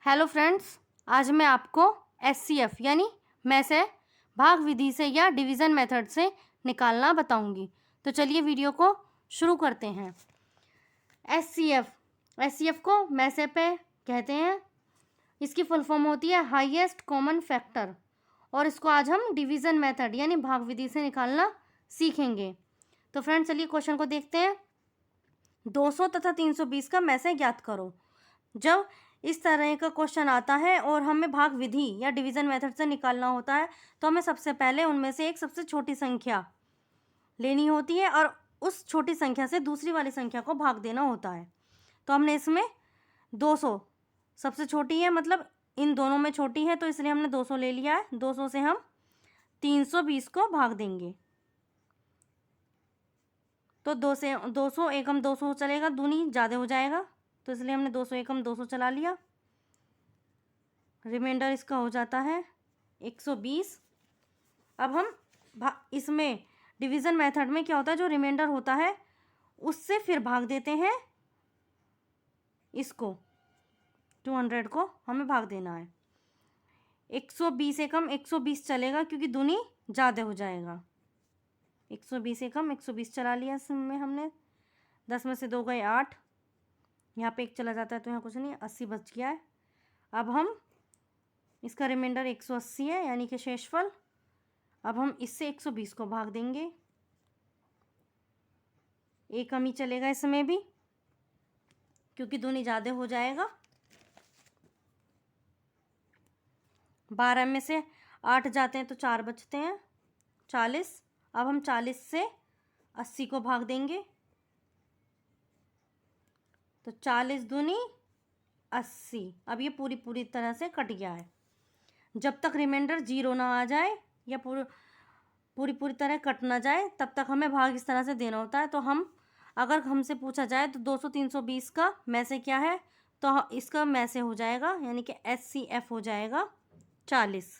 Hello friends, आज मैं आपको एचसीएफ यानी में से भाग विधि से या डिवीज़न मेथड से निकालना बताऊंगी। तो चलिए वीडियो को शुरू करते हैं। एचसीएफ को में से पे कहते हैं। इसकी फुल फॉर्म होती है हाईएस्ट कॉमन फैक्टर, और इसको आज हम डिवीज़न मेथड यानी भाग विधि से निकालना सीखेंगे। तो फ्रेंड्स चलिए क्वेश्चन को देखते हैं। 200 तथा 320 का में से ज्ञात करो। जब इस तरह का क्वेश्चन आता है और हमें भाग विधि या डिवीज़न मेथड से निकालना होता है, तो हमें सबसे पहले उनमें से एक सबसे छोटी संख्या लेनी होती है और उस छोटी संख्या से दूसरी वाली संख्या को भाग देना होता है। तो हमने इसमें 200 सबसे छोटी है, मतलब इन दोनों में छोटी है, तो इसलिए हमने 200 ले लिया है। 200 से हम 320 को भाग देंगे। तो 200 एकम 200 चलेगा, दूनी ज़्यादा हो जाएगा, तो इसलिए हमने 200 एकम 200 चला लिया। रिमाइंडर इसका हो जाता है 120। अब हम इसमें डिवीज़न मेथड में क्या होता है, जो रिमाइंडर होता है उससे फिर भाग देते हैं। इसको 200 को हमें भाग देना है। 120 एकम 120 चलेगा, क्योंकि दूनी ज़्यादा हो जाएगा। 120 एकम 120 चला लिया इसमें हमने। 10 में से 2 गए 8, यहाँ पे 1 चला जाता है तो यहाँ कुछ नहीं, 80 बच गया है। अब हम इसका रिमाइंडर 180 है, यानी कि शेषफल। अब हम इससे 120 को भाग देंगे। एक कमी चलेगा इसमें भी, क्योंकि दूनी ज़्यादा हो जाएगा। 12 में से 8 जाते हैं तो 4 बचते हैं, 40। अब हम 40 से 80 को भाग देंगे, तो 40 दूनी 80। अब ये पूरी तरह से कट गया है। जब तक रिमाइंडर 0 ना आ जाए या पूरी तरह कट ना जाए, तब तक हमें भाग इस तरह से देना होता है। तो हम अगर हमसे पूछा जाए तो 200 320 का में से क्या है, तो इसका में से हो जाएगा, यानी कि एचसीएफ हो जाएगा 40।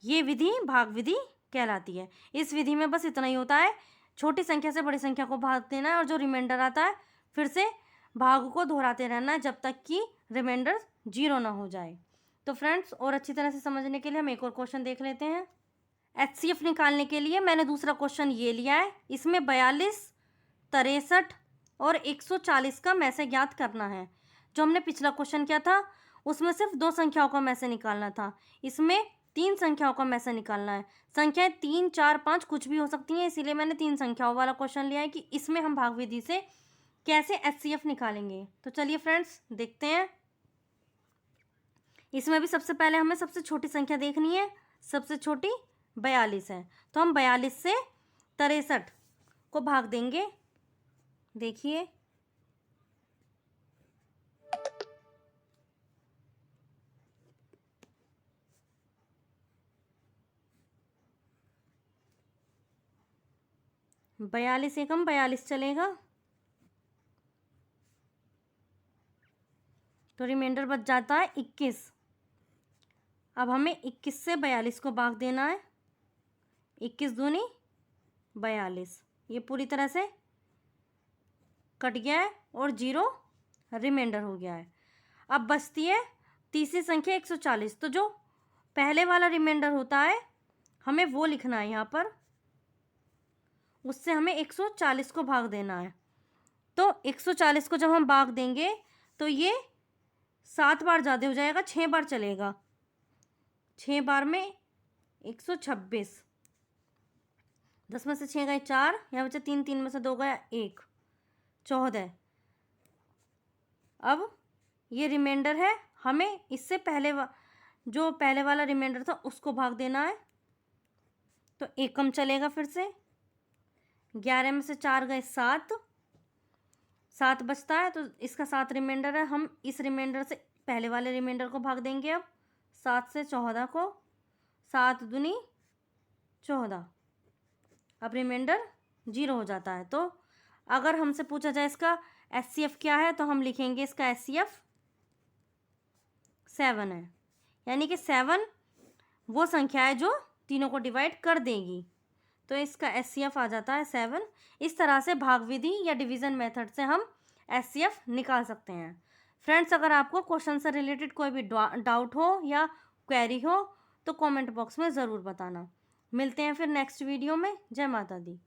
ये विधि भाग विधि कहलाती है। इस विधि में बस इतना ही होता है, छोटी संख्या से बड़ी संख्या को भाग देना है, और जो रिमाइंडर आता है फिर से भाग को दोहराते रहना है जब तक कि रिमाइंडर 0 ना हो जाए। तो फ्रेंड्स, और अच्छी तरह से समझने के लिए हम एक और क्वेश्चन देख लेते हैं। एचसीएफ निकालने के लिए मैंने दूसरा क्वेश्चन ये लिया है। इसमें 42, 63 और 140 का में से ज्ञात करना है। जो हमने पिछला क्वेश्चन किया था उसमें सिर्फ 2 संख्याओं का में से निकालना था, इसमें 3 संख्याओं का में से निकालना है। संख्याएं 3, 4, 5 कुछ भी हो सकती हैं, इसीलिए मैंने 3 संख्याओं वाला क्वेश्चन लिया है कि इसमें हम भाग विधि से कैसे एचसीएफ निकालेंगे। तो चलिए फ्रेंड्स देखते हैं। इसमें भी सबसे पहले हमें सबसे छोटी संख्या देखनी है। सबसे छोटी 42 है, तो हम 42 से 63 को भाग देंगे। देखिए, बयालीस एकम 42 चलेगा, तो रिमाइंडर बच जाता है 21। अब हमें 21 से 42 को भाग देना है। 21 दूनी 42, ये पूरी तरह से कट गया है और 0 रिमाइंडर हो गया है। अब बचती है तीसरी संख्या 140। तो जो पहले वाला रिमाइंडर होता है हमें वो लिखना है यहाँ पर, उससे हमें 140 को भाग देना है। तो 140 को जब हम भाग देंगे तो ये 7 बार ज़्यादा हो जाएगा, 6 बार चलेगा। 6 बार में 126। 10 में से 6 गए 4, यहाँ बचा 3, 3 में से 2 गया 1, 14। अब ये रिमाइंडर है, हमें इससे जो पहले वाला रिमाइंडर था उसको भाग देना है, तो एकम चलेगा फिर से। 11 में से 4 गए 7, 7 बचता है, तो इसका 7 रिमाइंडर है। हम इस रिमाइंडर से पहले वाले रिमाइंडर को भाग देंगे। अब 7 से 14 को, 7 दूनी 14। अब रिमाइंडर 0 हो जाता है। तो अगर हमसे पूछा जाए इसका एचसीएफ क्या है, तो हम लिखेंगे इसका एचसीएफ 7 है, यानी कि 7 वो संख्या है जो तीनों को डिवाइड कर देगी। तो इसका एचसीएफ आ जाता है 7। इस तरह से भाग विधि या डिवीज़न मेथड से हम एचसीएफ निकाल सकते हैं। फ्रेंड्स, अगर आपको क्वेश्चन से रिलेटेड कोई भी डाउट हो या क्वेरी हो तो कमेंट बॉक्स में ज़रूर बताना। मिलते हैं फिर नेक्स्ट वीडियो में। जय माता दी।